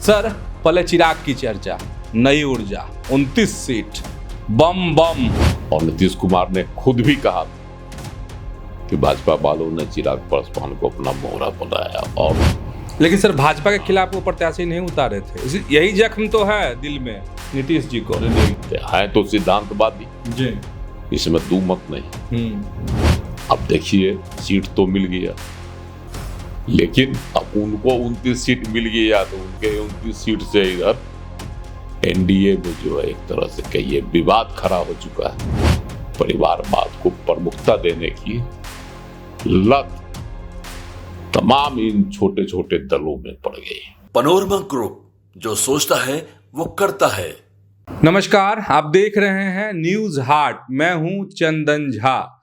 Sir, पहले चिराग की चर्चा, नई ऊर्जा, 29 सीट, बम बम। और नीतीश कुमार ने खुद भी कहा कि भाजपा वालों ने चिराग पासवान को अपना मोहरा बनाया। और लेकिन सर, भाजपा के खिलाफ वो प्रत्याशी नहीं उतारे थे, यही जख्म तो है दिल में नीतीश जी को। है तो सिद्धांतवादी जी, इसमें दो मत नहीं। अब देखिए, सीट तो मिल गया, लेकिन अब उनको 29 सीट मिल गया तो उनके 29 सीट से इधर एनडीए में जो है एक तरह से कहिए विवाद खड़ा हो चुका है। परिवारवाद को प्रमुखता देने की लत तमाम इन छोटे छोटे दलों में पड़ गई। पैनोरमा ग्रुप, जो सोचता है वो करता है। नमस्कार, आप देख रहे हैं न्यूज हाट। मैं हूं चंदन झा।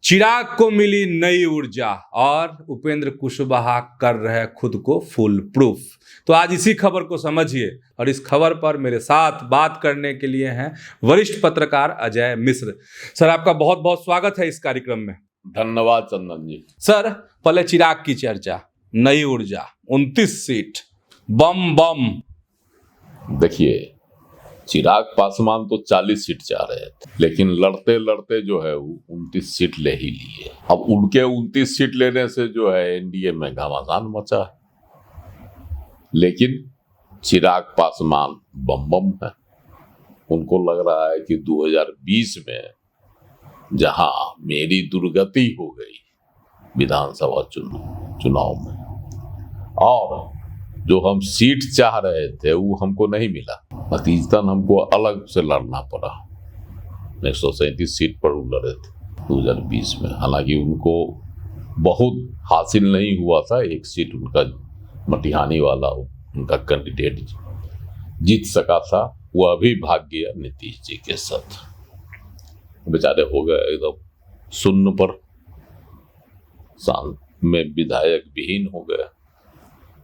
चिराग को मिली नई ऊर्जा और उपेंद्र कुशवाहा कर रहे खुद को फुल प्रूफ। तो आज इसी खबर को समझिए, और इस खबर पर मेरे साथ बात करने के लिए हैं वरिष्ठ पत्रकार अजय मिश्र। सर, आपका बहुत बहुत स्वागत है इस कार्यक्रम में। धन्यवाद चंदन जी। सर, पहले चिराग की चर्चा, नई ऊर्जा, 29 सीट, बम बम। देखिए, चिराग पासवान तो 40 सीट चाह रहे थे, लेकिन लड़ते लड़ते जो है वो 29 सीट ले ही लिए। अब उनके 29 सीट लेने से जो है एनडीए में घमासान मचा है। लेकिन चिराग पासवान बम बम है। उनको लग रहा है कि 2020 में जहां मेरी दुर्गति हो गई विधानसभा चुनाव में, और जो हम सीट चाह रहे थे वो हमको नहीं मिला, नतीजतन हमको अलग से लड़ना पड़ा। 137 सीट पर वो लड़े थे 2020 में। हालांकि उनको बहुत हासिल नहीं हुआ था, एक सीट उनका मटिहानी वाला उनका कैंडिडेट जीत सका था, वो अभी भाग गया नीतीश जी के साथ। बेचारे हो गए एकदम शून्य पर, में विधायक विहीन हो गए।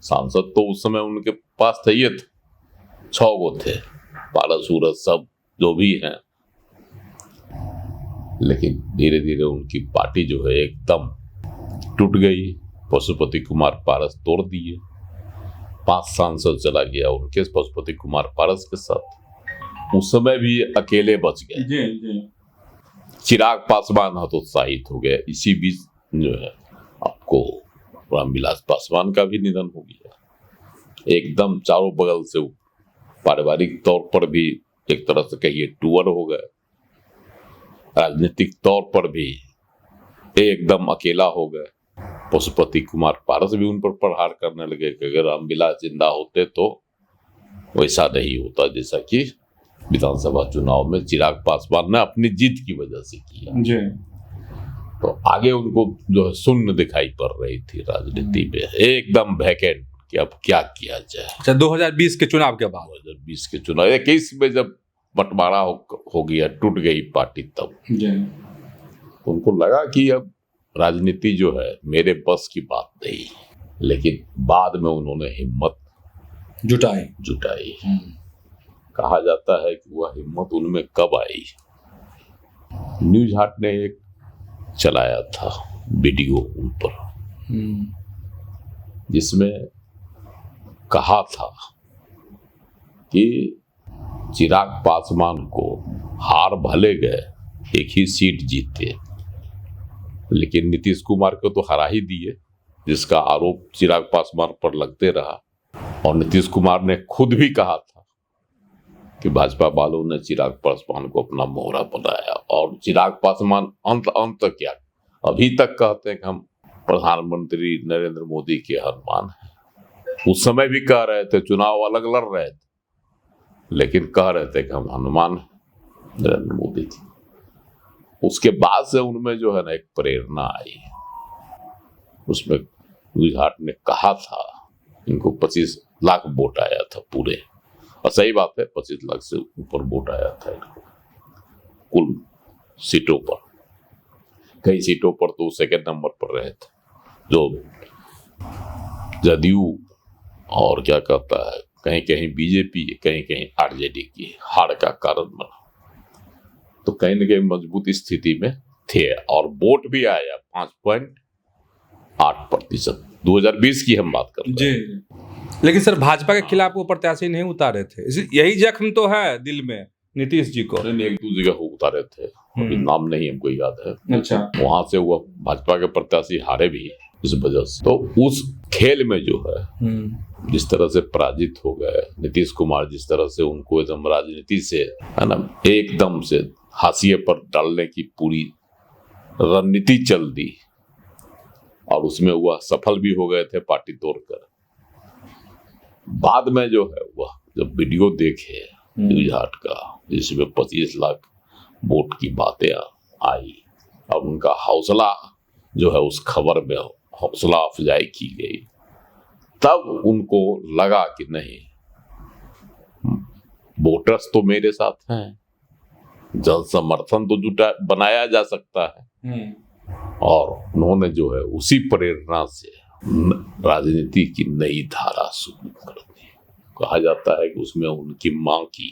सांसद तो उस समय उनके पास थे, ये 6 गो थे, पारस सूरज सब जो भी हैं। लेकिन धीरे धीरे उनकी पार्टी जो है एकदम टूट गई। पशुपति कुमार पारस तोड़ दिए, 5 सांसद चला गया उनके पशुपति कुमार पारस के साथ। उस समय भी अकेले बच गए। जी। चिराग पासवान हतोत्साहित हो गए। इसी बीच जो है आपको रामविलास पासवान का भी निधन हो गया। एकदम चारों बगल से पारिवारिक तौर पर भी एक तरह से कहिए टूअर हो गए, राजनीतिक तौर पर भी एकदम अकेला हो गए। पशुपति कुमार पारस भी उन पर प्रहार करने लगे कि अगर रामविलास जिंदा होते तो वैसा नहीं होता जैसा कि विधानसभा चुनाव में चिराग पासवान ने अपनी जीत की वजह से किया। जी। तो आगे उनको जो है शून्य दिखाई पड़ रही थी राजनीति में, एकदम वैकेंट कि अब क्या किया जाए। अच्छा, 2020 के चुनाव के बाद 2020 के चुनाव 21 में जब बंटवारा हो गया, टूट गई पार्टी, तब तो उनको लगा कि अब राजनीति जो है मेरे बस की बात नहीं। लेकिन बाद में उन्होंने हिम्मत जुटाई। कहा जाता है कि वह हिम्मत उनमें कब आई। न्यूज हाट ने एक चलाया था वीडियो उन पर, जिसमें कहा था कि चिराग पासवान को हार भले गए, एक ही सीट जीते, लेकिन नीतीश कुमार को तो हरा ही दिए, जिसका आरोप चिराग पासवान पर लगते रहा। और नीतीश कुमार ने खुद भी कहा था कि भाजपा वालों ने चिराग पासवान को अपना मोहरा बनाया। और चिराग पासवान अंत क्या, अभी तक कहते हैं कि हम प्रधानमंत्री नरेंद्र मोदी के हनुमान हैं। उस समय भी कह रहे थे, चुनाव अलग लड़ रहे थे, लेकिन कह रहे थे कि हम हनुमान नरेंद्र मोदी की। उसके बाद से उनमें जो है ना एक प्रेरणा आई। उसमें गुजरात ने कहा था इनको 25 लाख वोट आया था पूरे, और सही बात है, 25 लाख से ऊपर वोट आया था इनको कुल सीटों पर। कई सीटों पर तो सेकंड नंबर पर रहे थे, जो जदयू और क्या कहता है, कहीं कहीं बीजेपी, कहीं कहीं आरजेडी की हार का कारण बना। तो कहीं न कहीं मजबूत स्थिति में थे, और वोट भी आया 5.8%। 2020 की हम बात कर रहे हैं। लेकिन सर भाजपा के खिलाफ वो प्रत्याशी नहीं उतारे थे, यही जख्म तो है दिल में नीतीश जी को। एक दो जगह उतारे थे, अभी नाम नहीं हमको याद है। अच्छा। वहां से वो भाजपा के प्रत्याशी हारे भी इस वजह से। तो उस खेल में जो है जिस तरह से पराजित हो गए नीतीश कुमार, जिस तरह से उनको एकदम राजनीति से है ना एकदम से हाशिए पर डालने की पूरी रणनीति चल दी, और उसमें वह सफल भी हो गए थे पार्टी तोड़कर। बाद में जो है वह जब वीडियो देखे न्यूज हाट का, जिसमें 25 लाख वोट की बातें आई, अब उनका हौसला जो है उस खबर में हौसला अफजाई की गई, तब उनको लगा कि नहीं, वोटर्स तो मेरे साथ हैं, जन समर्थन तो जुटा बनाया जा सकता है। और उन्होंने जो है उसी प्रेरणा से राजनीति की नई धारा शुरू कर दी। कहा जाता है कि उसमें उनकी मां की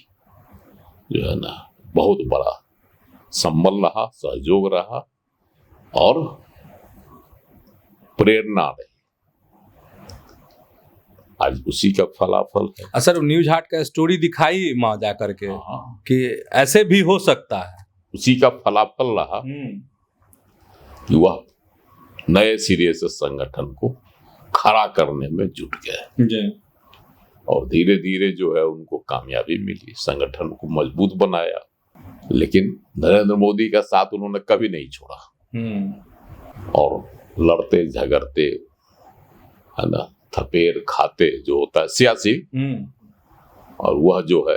जो है ना बहुत बड़ा संबल रहा, सहयोग रहा और प्रेरणा रही। आज उसी का फलाफल है। सर न्यूज हाट का स्टोरी दिखाई मां जा करके कि ऐसे भी हो सकता है, उसी का फलाफल रहा कि वह नए सिरे से संगठन को खड़ा करने में जुट गए और धीरे धीरे जो है उनको कामयाबी मिली, संगठन को मजबूत बनाया। लेकिन नरेंद्र मोदी का साथ उन्होंने कभी नहीं छोड़ा और लड़ते झगड़ते है ना, थपेर खाते जो होता है सियासी, और वह जो है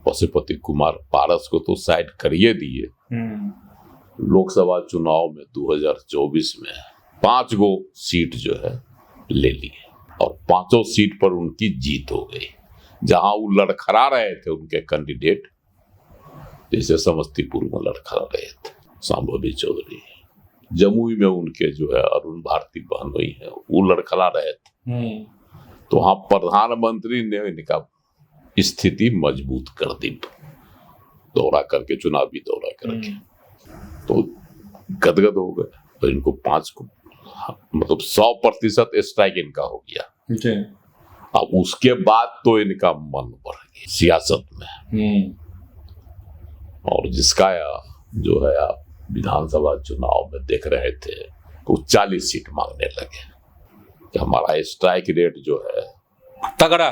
पशुपति कुमार पारस को तो साइड करिए दिए। लोकसभा चुनाव में 2024 में 5 गो सीट जो है ले लिए और 5 सीट पर उनकी जीत हो गई। जहां वो लड़खड़ा रहे थे उनके कैंडिडेट, जैसे समस्तीपुर में लड़खड़ा रहे थे सांबवी चौधरी, जमुई में उनके जो है अरुण भारती बहनोई है, वो लड़खड़ा रहे थे। तो वहां प्रधानमंत्री ने इनका स्थिति मजबूत कर दी, दौरा करके, चुनावी दौरा करके, तो गदगद हो गए। तो इनको 5 को मतलब 100% स्ट्राइक इनका हो गया। अब उसके बाद तो इनका मन बढ़ गया सियासत में, और जिसका जो है आप विधानसभा चुनाव में देख रहे थे तो 40 सीट मांगने लगे कि हमारा स्ट्राइक रेट जो है तगड़ा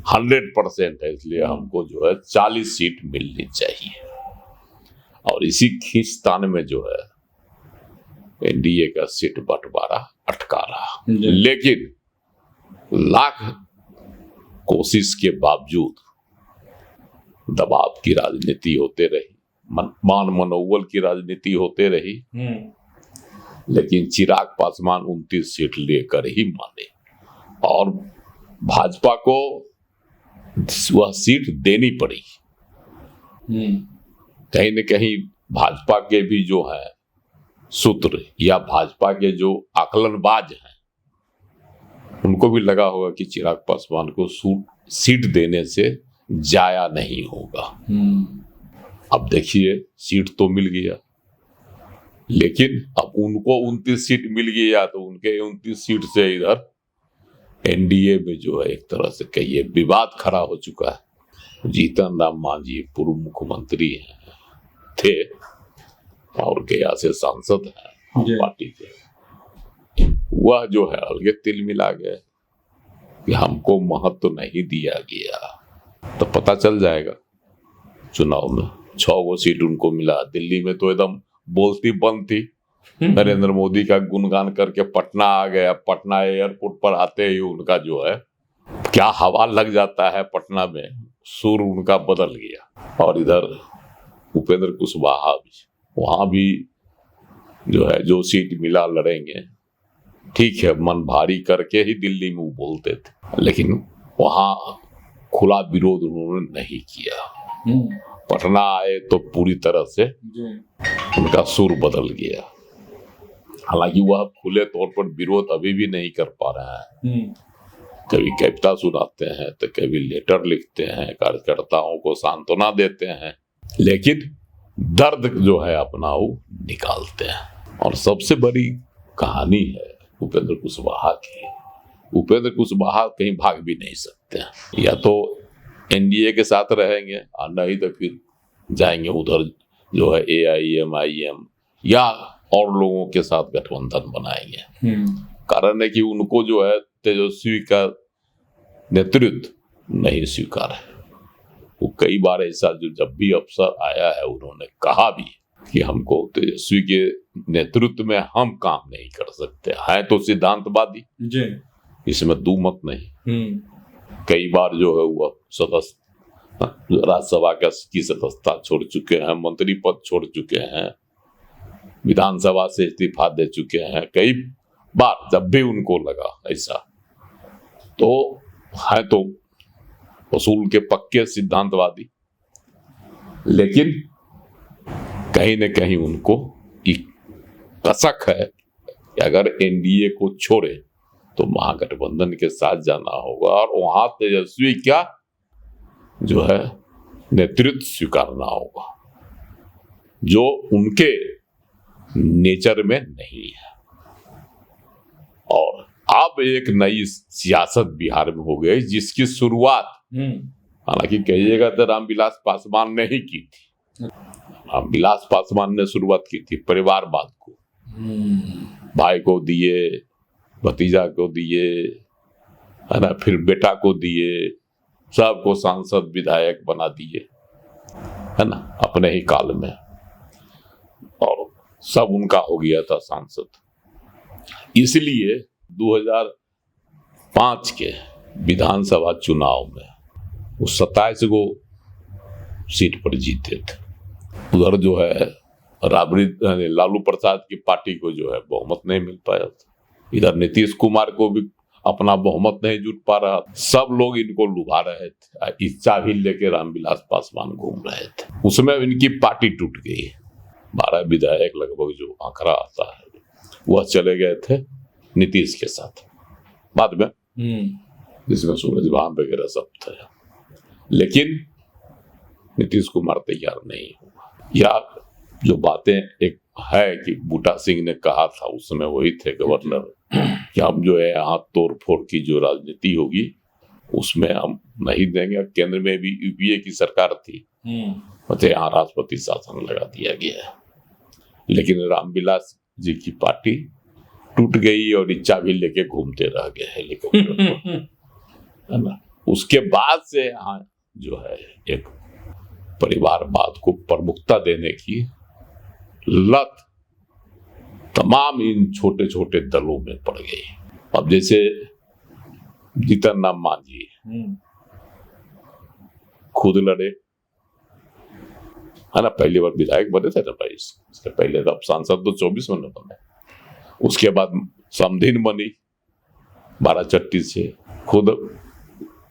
100% है, इसलिए हमको जो है 40 सीट मिलनी चाहिए। और इसी खींचतान में जो है एनडीए का सीट बंटवारा अटका रहा। लेकिन लाख कोशिश के बावजूद दबाव की राजनीति होते रही, मान मनोबल की राजनीति होते रही, लेकिन चिराग पासवान 29 सीट लेकर ही माने और भाजपा को वह सीट देनी पड़ी। कहीं न कहीं भाजपा के भी जो है सूत्र या भाजपा के जो आकलनबाज हैं उनको भी लगा होगा कि चिराग पासवान को सीट देने से जाया नहीं होगा। अब देखिए सीट तो मिल गया, लेकिन अब उनको 29 सीट मिल गया तो उनके 29 सीट से इधर एनडीए में जो है एक तरह से कहिए विवाद खड़ा हो चुका है। जीतन राम मांझी पूर्व मुख्यमंत्री थे और गया से सांसद हैं पार्टी के, वह जो है अलगे तिल मिला गए कि हमको महत्व नहीं दिया गया। तो पता चल जाएगा चुनाव में 6 गो सीट उनको मिला। दिल्ली में तो एकदम बोलती बंद थी, नरेंद्र मोदी का गुणगान करके पटना आ गया। पटना एयरपोर्ट पर आते ही उनका जो है क्या हवा लग जाता है, पटना में सुर उनका बदल गया। और इधर उपेंद्र कुशवाहा भी, वहां भी जो है जो सीट मिला लड़ेंगे, ठीक है, मन भारी करके ही दिल्ली में वो बोलते थे, लेकिन वहां खुला विरोध उन्होंने नहीं किया। पटना आए तो पूरी तरह से उनका सुर बदल गया। हालांकि वह खुले तौर पर विरोध अभी भी नहीं कर पा रहे हैं। कभी कविता सुनाते हैं तो कभी लेटर लिखते हैं, कार्यकर्ताओं को सांत्वना देते हैं, लेकिन दर्द जो है अपना वो निकालते हैं। और सबसे बड़ी कहानी है उपेंद्र कुशवाहा की, उपेंद्र कुशवाहा कहीं भाग भी नहीं सकते हैं। या तो एनडीए के साथ रहेंगे और नहीं तो फिर जाएंगे उधर जो है AIM या और लोगों के साथ गठबंधन बनाएंगे। कारण है कि उनको जो है तेजस्वी का नेतृत्व नहीं स्वीकार है। वो कई बार ऐसा जो जब भी अवसर आया है उन्होंने कहा भी कि हमको तेजस्वी के नेतृत्व में हम काम नहीं कर सकते हैं, तो सिद्धांतवादी जी, इसमें दो मत नहीं। कई बार जो है वो सदस्य राज्यसभा की सदस्यता छोड़ चुके हैं, मंत्री पद छोड़ चुके हैं, विधानसभा से इस्तीफा दे चुके हैं। कई बार जब भी उनको लगा ऐसा तो है तो वसूल के पक्के सिद्धांतवादी, लेकिन कहीं न कहीं उनको एक कसक है कि अगर एनडीए को छोड़े तो महागठबंधन के साथ जाना होगा और वहां तेजस्वी क्या जो है नेतृत्व स्वीकारना होगा, जो उनके नेचर में नहीं है। और अब एक नई सियासत बिहार में हो गई जिसकी शुरुआत हालांकि कहिएगा तो रामविलास पासवान ने ही की थी। रामविलास पासवान ने शुरुआत की थी परिवारवाद को, भाई को दिए, भतीजा को दिए, है ना, फिर बेटा को दिए, सबको सांसद विधायक बना दिए, है ना, अपने ही काल में, और सब उनका हो गया था सांसद। इसलिए 2005 के विधानसभा चुनाव में वो 27 को सीट पर जीते थे। उधर जो है राबड़ी लालू प्रसाद की पार्टी को जो है बहुमत नहीं मिल पाया था, इधर नीतीश कुमार को भी अपना बहुमत नहीं जुट पा रहा। सब लोग इनको लुभा रहे थे, इच्छा भी लेके रामविलास पासवान घूम रहे थे। उसमें इनकी पार्टी टूट गई। 12 विधायक लगभग जो आंकड़ा आता है वह चले गए थे नीतीश के साथ बाद में, जिसमें सूरजभान वगैरह सब थे, लेकिन नीतीश कुमार तैयार नहीं हुआ। या जो बातें एक है कि बूटा सिंह ने कहा था उस समय, वही थे गवर्नर, कि हम जो है यहाँ तोड़ फोड़ की जो राजनीति होगी उसमें हम नहीं देंगे। केंद्र में भी यूपीए की सरकार थी, मतलब यहाँ राष्ट्रपति शासन लगा दिया गया है, लेकिन रामविलास जी की पार्टी टूट गई और इच्छा भी लेके घूमते रह गए हेलीकॉप्टर है ना। उसके बाद से यहाँ जो है एक परिवारवाद को प्रमुखता देने की लत तमाम इन छोटे छोटे दलों में पड़ गई। अब जैसे जीतन राम मांझी खुद लड़े, है ना, पहली बार विधायक बने थे ना भाई, इसके पहले तो अब सांसद तो 24 में बने। उसके बाद समधीन बनी 12 से, खुद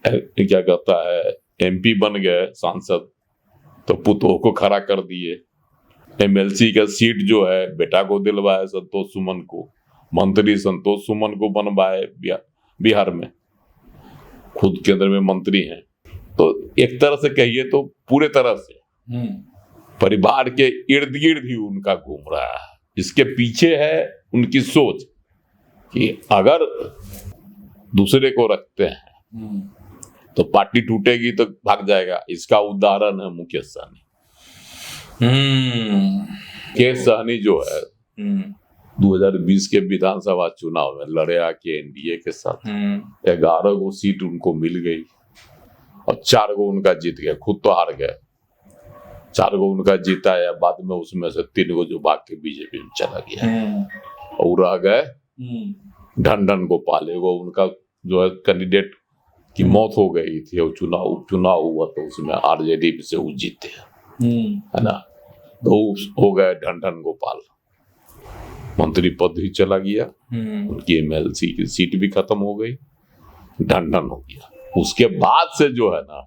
क्या कहता है MP बन गए सांसद, तो पुतोह को खड़ा कर दिए। MLC का सीट जो है बेटा को दिलवाए संतोष सुमन को, मंत्री संतोष सुमन को बनवाए बिहार में, खुद केंद्र में मंत्री हैं। तो एक तरह से कहिए तो पूरे तरह से परिवार के इर्द गिर्द ही उनका घूम रहा है। इसके पीछे है उनकी सोच कि अगर दूसरे को रखते हैं तो पार्टी टूटेगी तो भाग जाएगा। इसका उदाहरण है मुकेश सहनी। मुकेश सहनी जो है 2020 के विधानसभा चुनाव में लड़े आके एनडीए के साथ 11 गो सीट उनको मिल गई और 4 गो उनका जीत गया। खुद तो हार गए, 4 गो उनका जीता है, बाद में उसमें से 3 गो जो भाग के बीजेपी में चला गया और रह गए ढंढन गोपाल। वो उनका जो है कैंडिडेट की मौत हो गई थी और उपचुनाव हुआ तो उसमें आरजेडी से वो जीते है ना। तो हो गए ढंढन गोपाल, मंत्री पद ही चला गया, उनकी MLC की सीट भी खत्म हो गई, ढंढन हो गया। उसके बाद से जो है ना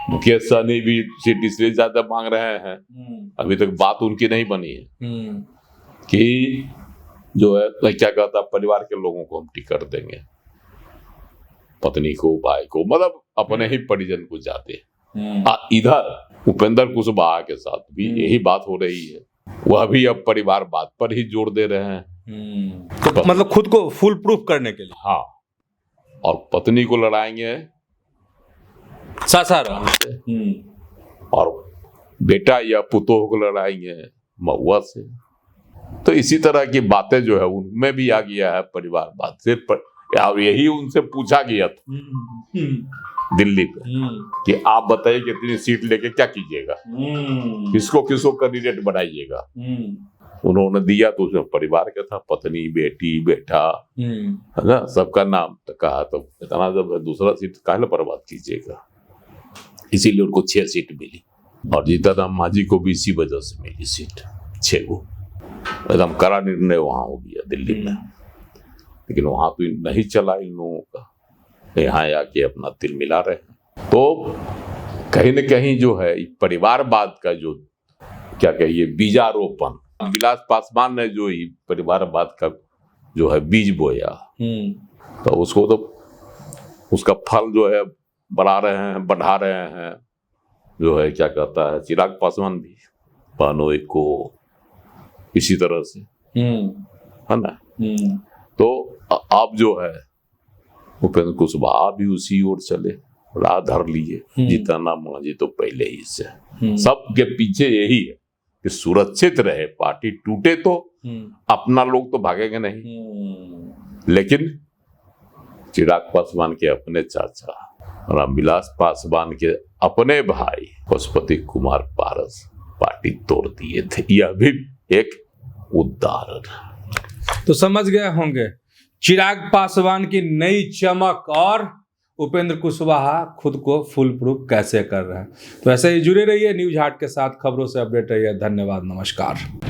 मुकेश सहनी भी सीट इसलिए ज्यादा मांग रहे हैं, अभी तक बात उनकी नहीं बनी है कि जो है क्या कहता परिवार के लोगों को हम टिकट देंगे, पत्नी को, भाई को, मतलब अपने ही परिजन को जाते। इधर उपेंद्र कुशवाहा के साथ भी यही बात हो रही है, वह भी अब परिवारवाद पर ही जोर दे रहे हैं। तो मतलब खुद को फुल प्रूफ करने के लिए। हाँ, और पत्नी को लड़ाएंगे सासाराम से, और बेटा या पुतोह को लड़ाएंगे महुआ से। तो इसी तरह की बातें जो है उनमें भी आ गया है परिवारवाद से। और यही उनसे पूछा गया था दिल्ली पे कि आप बताइए कितनी सीट लेके क्या कीजिएगा, किसको किसको कैंडिडेट बनाइएगा। उन्होंने दिया तो उसमें परिवार का था, पत्नी, बेटी, बेटा, है ना, सबका नाम तो कहा। तो इतना जब दूसरा सीट काहे बर्बाद कीजिएगा। इसीलिए उनको 6 सीट मिली और जीताराम मांझी को भी इसी वजह से मिली सीट 6 को। एकदम कड़ा निर्णय वहां हो गया दिल्ली में, लेकिन वहां तो नहीं चला इन लोगों का, यहाँ आके अपना तिल मिला रहे। तो कहीं न कहीं जो है परिवारवाद का जो क्या कहिए बीजारोपण, विलास पासवान ने जो ही परिवारवाद का जो है बीज बोया, तो उसको तो उसका फल जो है बढ़ा रहे हैं जो है क्या कहता है चिराग पासवान भी, पानोई को इसी तरह से, है ना। तो अब जो है उपेंद्र कुशवाहा भी उसी ओर चले, राह धर लिए। जीतनराम मांझी तो पहले ही से, सबके पीछे यही है कि सुरक्षित रहे, पार्टी टूटे तो अपना लोग तो भागेंगे नहीं। लेकिन चिराग पासवान के अपने चाचा रामविलास पासवान के अपने भाई पशुपति कुमार पारस पार्टी तोड़ दिए थे। यह भी एक उदाहरण। तो समझ गए होंगे चिराग पासवान की नई चमक और उपेंद्र कुशवाहा खुद को फुल प्रूफ कैसे कर रहे हैं। तो ऐसे ही जुड़े रहिए न्यूज हाट के साथ, खबरों से अपडेट रहिए। धन्यवाद, नमस्कार।